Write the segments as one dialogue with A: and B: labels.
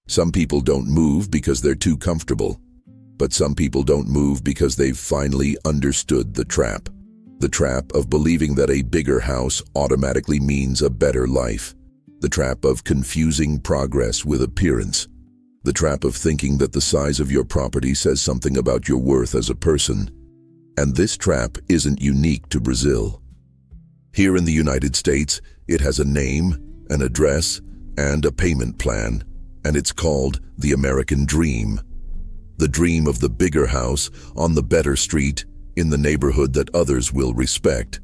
A: Some people don't move because they're too comfortable. But some people don't move because they've finally understood the trap. The trap of believing that a bigger house automatically means a better life. The trap of confusing progress with appearance. The trap of thinking that the size of your property says something about your worth as a person. And this trap isn't unique to Brazil. Here in the United States, it has a name, an address, and a payment plan, and it's called the American Dream. The dream of the bigger house, on the better street, in the neighborhood that others will respect.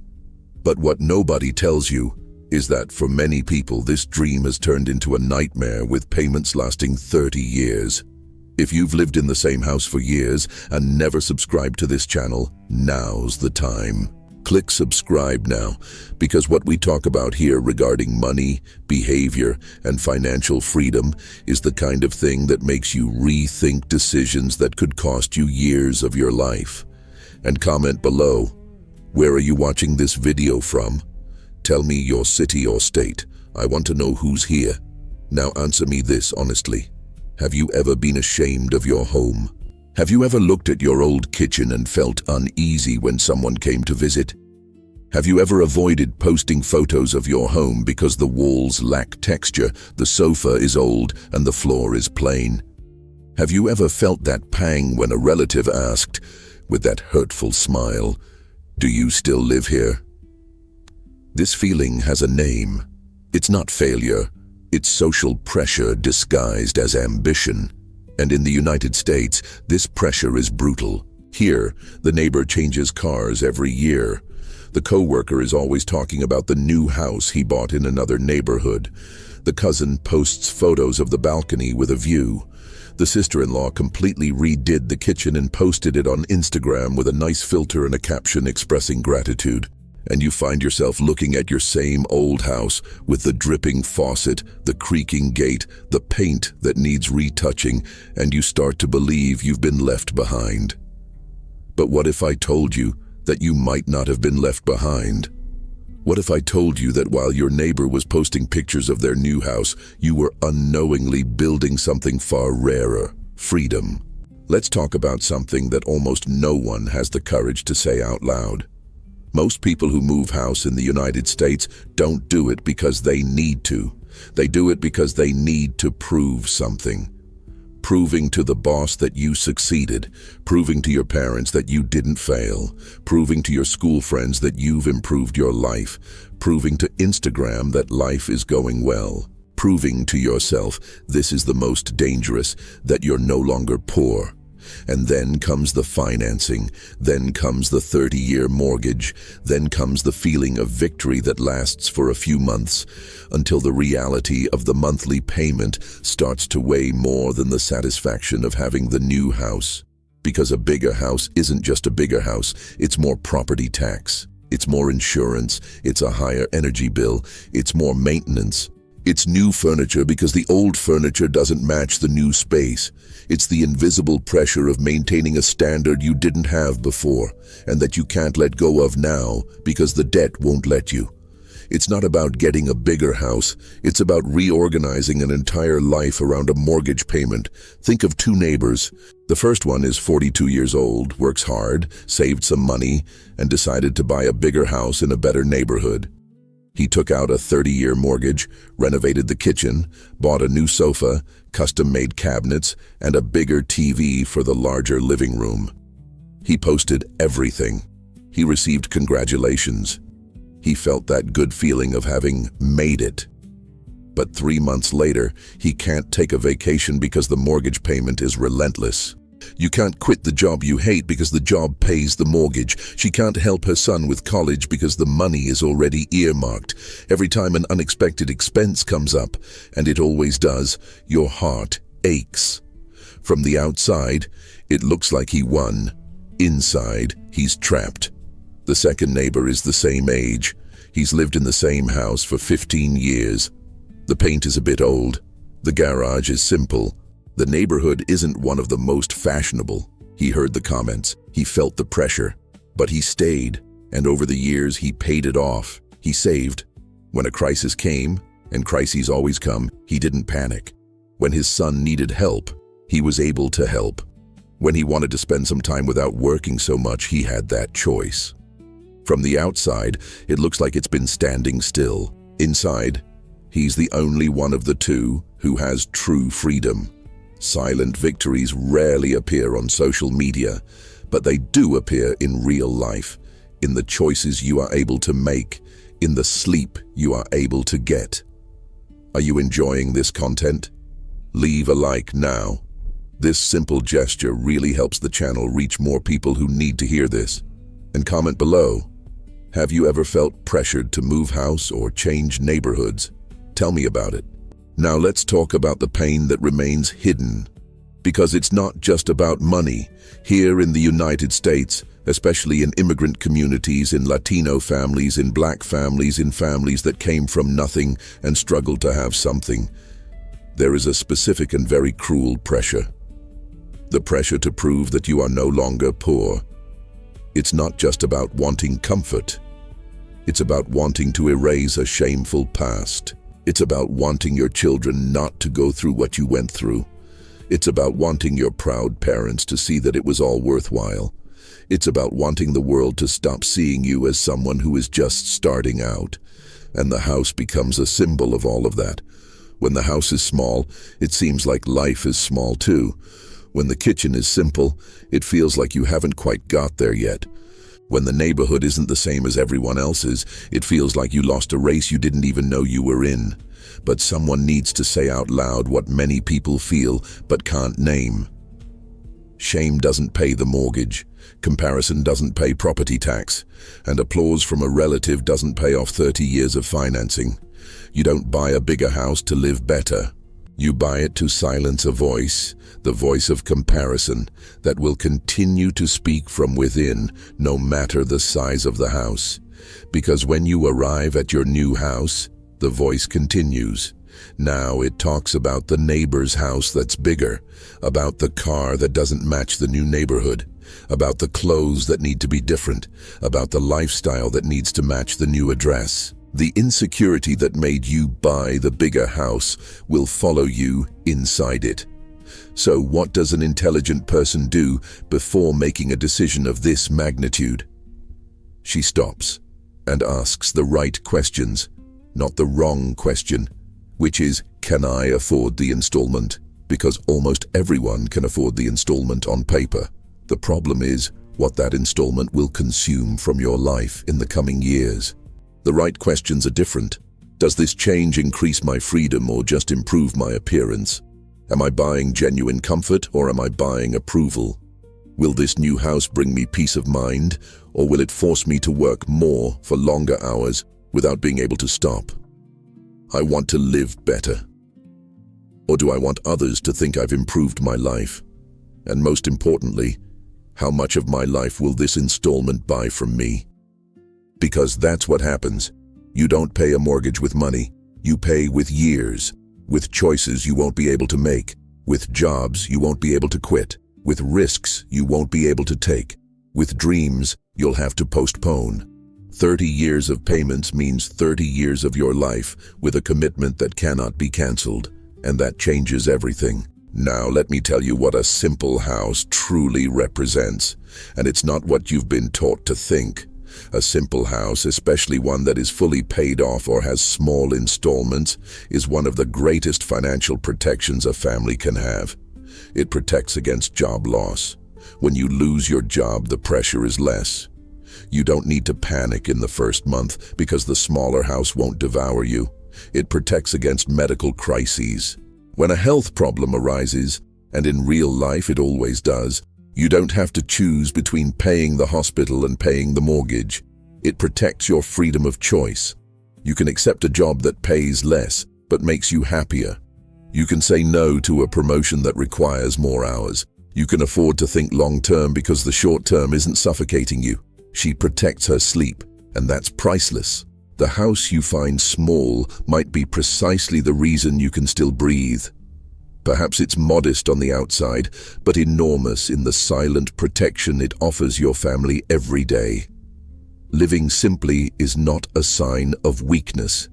A: But what nobody tells you is that for many people this dream has turned into a nightmare with payments lasting 30 years. If you've lived in the same house for years and never subscribed to this channel, now's the time. Click subscribe now, because what we talk about here regarding money, behavior, and financial freedom is the kind of thing that makes you rethink decisions that could cost you years of your life. And comment below, where are you watching this video from? Tell me your city or state. I want to know who's here. Now answer me this honestly. Have you ever been ashamed of your home? Have you ever looked at your old kitchen and felt uneasy when someone came to visit? Have you ever avoided posting photos of your home because the walls lack texture, the sofa is old, and the floor is plain? Have you ever felt that pang when a relative asked, with that hurtful smile, "Do you still live here?" This feeling has a name. It's not failure, it's social pressure disguised as ambition. And in the United States, this pressure is brutal. Here, the neighbor changes cars every year. The coworker is always talking about the new house he bought in another neighborhood. The cousin posts photos of the balcony with a view. The sister-in-law completely redid the kitchen and posted it on Instagram with a nice filter and a caption expressing gratitude. And you find yourself looking at your same old house with the dripping faucet, the creaking gate, the paint that needs retouching, and you start to believe you've been left behind. But what if I told you that you might not have been left behind? What if I told you that while your neighbor was posting pictures of their new house, you were unknowingly building something far rarer, freedom? Let's talk about something that almost no one has the courage to say out loud. Most people who move house in the United States don't do it because they need to. They do it because they need to prove something. Proving to the boss that you succeeded, proving to your parents that you didn't fail, proving to your school friends that you've improved your life, proving to Instagram that life is going well, proving to yourself, this is the most dangerous, that you're no longer poor. And then comes the financing, then comes the 30-year mortgage, then comes the feeling of victory that lasts for a few months, until the reality of the monthly payment starts to weigh more than the satisfaction of having the new house. Because a bigger house isn't just a bigger house, it's more property tax, it's more insurance, it's a higher energy bill, it's more maintenance. It's new furniture because the old furniture doesn't match the new space. It's the invisible pressure of maintaining a standard you didn't have before and that you can't let go of now because the debt won't let you. It's not about getting a bigger house. It's about reorganizing an entire life around a mortgage payment. Think of two neighbors. The first one is 42 years old, works hard, saved some money, and decided to buy a bigger house in a better neighborhood. He took out a 30-year mortgage, renovated the kitchen, bought a new sofa, custom-made cabinets, and a bigger TV for the larger living room. He posted everything. He received congratulations. He felt that good feeling of having made it. But 3 months later, he can't take a vacation because the mortgage payment is relentless. You can't quit the job you hate because the job pays the mortgage. She can't help her son with college because the money is already earmarked. Every time an unexpected expense comes up, and it always does, your heart aches. From the outside, it looks like he won. Inside, he's trapped. The second neighbor is the same age. He's lived in the same house for 15 years. The paint is a bit old. The garage is simple. The neighborhood isn't one of the most fashionable. He heard the comments, he felt the pressure, but he stayed, and over the years he paid it off. He saved. When a crisis came, and crises always come, he didn't panic. When his son needed help, he was able to help. When he wanted to spend some time without working so much, he had that choice. From the outside, it looks like it's been standing still. Inside, he's the only one of the two who has true freedom. Silent victories rarely appear on social media, but they do appear in real life, in the choices you are able to make, in the sleep you are able to get. Are you enjoying this content? Leave a like now. This simple gesture really helps the channel reach more people who need to hear this. And comment below. Have you ever felt pressured to move house or change neighborhoods? Tell me about it. Now let's talk about the pain that remains hidden. Because it's not just about money. Here in the United States, especially in immigrant communities, in Latino families, in Black families, in families that came from nothing and struggled to have something, there is a specific and very cruel pressure. The pressure to prove that you are no longer poor. It's not just about wanting comfort. It's about wanting to erase a shameful past. It's about wanting your children not to go through what you went through. It's about wanting your proud parents to see that it was all worthwhile. It's about wanting the world to stop seeing you as someone who is just starting out. And the house becomes a symbol of all of that. When the house is small, it seems like life is small too. When the kitchen is simple, it feels like you haven't quite got there yet. When the neighborhood isn't the same as everyone else's, it feels like you lost a race you didn't even know you were in. But someone needs to say out loud what many people feel but can't name. Shame doesn't pay the mortgage, comparison doesn't pay property tax, and applause from a relative doesn't pay off 30 years of financing. You don't buy a bigger house to live better. You buy it to silence a voice, the voice of comparison, that will continue to speak from within, no matter the size of the house. Because when you arrive at your new house, the voice continues. Now it talks about the neighbor's house that's bigger, about the car that doesn't match the new neighborhood, about the clothes that need to be different, about the lifestyle that needs to match the new address. The insecurity that made you buy the bigger house will follow you inside it. So what does an intelligent person do before making a decision of this magnitude? She stops and asks the right questions, not the wrong question, which is, can I afford the installment? Because almost everyone can afford the installment on paper. The problem is what that installment will consume from your life in the coming years. The right questions are different. Does this change increase my freedom or just improve my appearance? Am I buying genuine comfort or am I buying approval? Will this new house bring me peace of mind, or will it force me to work more for longer hours without being able to stop? I want to live better. Or do I want others to think I've improved my life? And most importantly, how much of my life will this installment buy from me? Because that's what happens. You don't pay a mortgage with money. You pay with years, with choices you won't be able to make, with jobs you won't be able to quit, with risks you won't be able to take, with dreams you'll have to postpone. 30 years of payments means 30 years of your life with a commitment that cannot be canceled, and that changes everything. Now let me tell you what a simple house truly represents, and it's not what you've been taught to think. A simple house, especially one that is fully paid off or has small installments, is one of the greatest financial protections a family can have. It protects against job loss. When you lose your job, the pressure is less. You don't need to panic in the first month because the smaller house won't devour you. It protects against medical crises. When a health problem arises, and in real life it always does, you don't have to choose between paying the hospital and paying the mortgage. It protects your freedom of choice. You can accept a job that pays less, but makes you happier. You can say no to a promotion that requires more hours. You can afford to think long-term because the short-term isn't suffocating you. She protects her sleep, and that's priceless. The house you find small might be precisely the reason you can still breathe. Perhaps it's modest on the outside, but enormous in the silent protection it offers your family every day. Living simply is not a sign of weakness.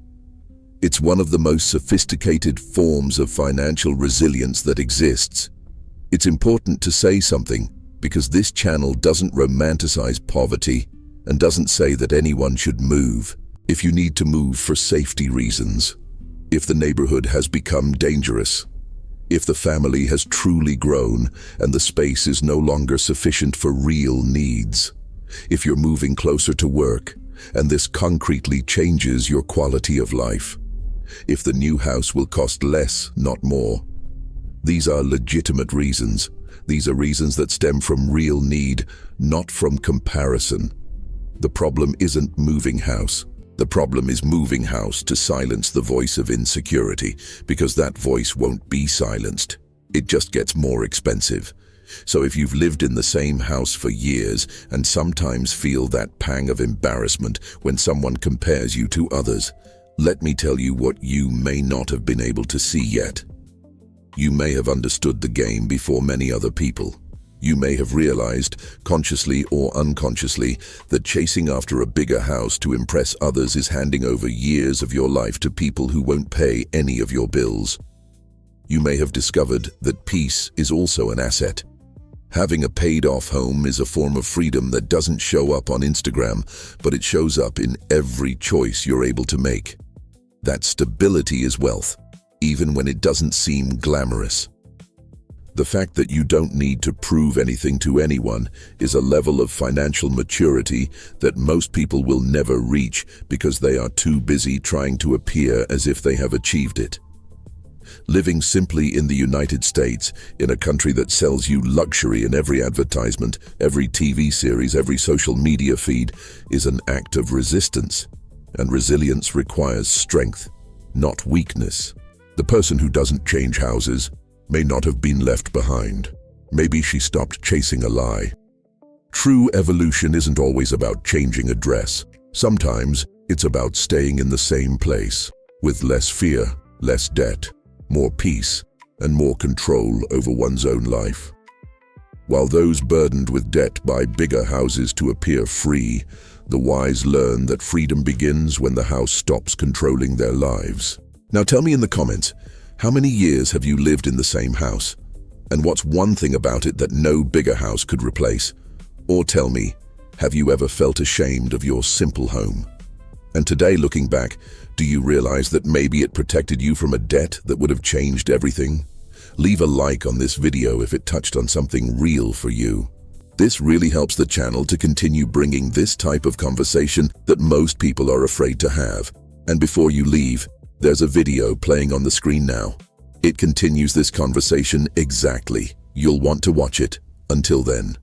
A: It's one of the most sophisticated forms of financial resilience that exists. It's important to say something, because this channel doesn't romanticize poverty and doesn't say that anyone should move. If you need to move for safety reasons, if the neighborhood has become dangerous, if the family has truly grown and the space is no longer sufficient for real needs, if you're moving closer to work and this concretely changes your quality of life, if the new house will cost less, not more. These are legitimate reasons. These are reasons that stem from real need, not from comparison. The problem isn't moving house. The problem is moving house to silence the voice of insecurity, because that voice won't be silenced. It just gets more expensive. So if you've lived in the same house for years and sometimes feel that pang of embarrassment when someone compares you to others, let me tell you what you may not have been able to see yet. You may have understood the game before many other people. You may have realized, consciously or unconsciously, that chasing after a bigger house to impress others is handing over years of your life to people who won't pay any of your bills. You may have discovered that peace is also an asset. Having a paid-off home is a form of freedom that doesn't show up on Instagram, but it shows up in every choice you're able to make. That stability is wealth, even when it doesn't seem glamorous. The fact that you don't need to prove anything to anyone is a level of financial maturity that most people will never reach because they are too busy trying to appear as if they have achieved it. Living simply in the United States, in a country that sells you luxury in every advertisement, every TV series, every social media feed, is an act of resistance. And resilience requires strength, not weakness. The person who doesn't change houses may not have been left behind. Maybe she stopped chasing a lie. True evolution isn't always about changing a dress. Sometimes it's about staying in the same place, with less fear, less debt, more peace, and more control over one's own life. While those burdened with debt buy bigger houses to appear free, the wise learn that freedom begins when the house stops controlling their lives. Now tell me in the comments, how many years have you lived in the same house? And what's one thing about it that no bigger house could replace? Or tell me, have you ever felt ashamed of your simple home? And today, looking back, do you realize that maybe it protected you from a debt that would have changed everything? Leave a like on this video if it touched on something real for you. This really helps the channel to continue bringing this type of conversation that most people are afraid to have. And before you leave, there's a video playing on the screen now. It continues this conversation exactly. You'll want to watch it. Until then.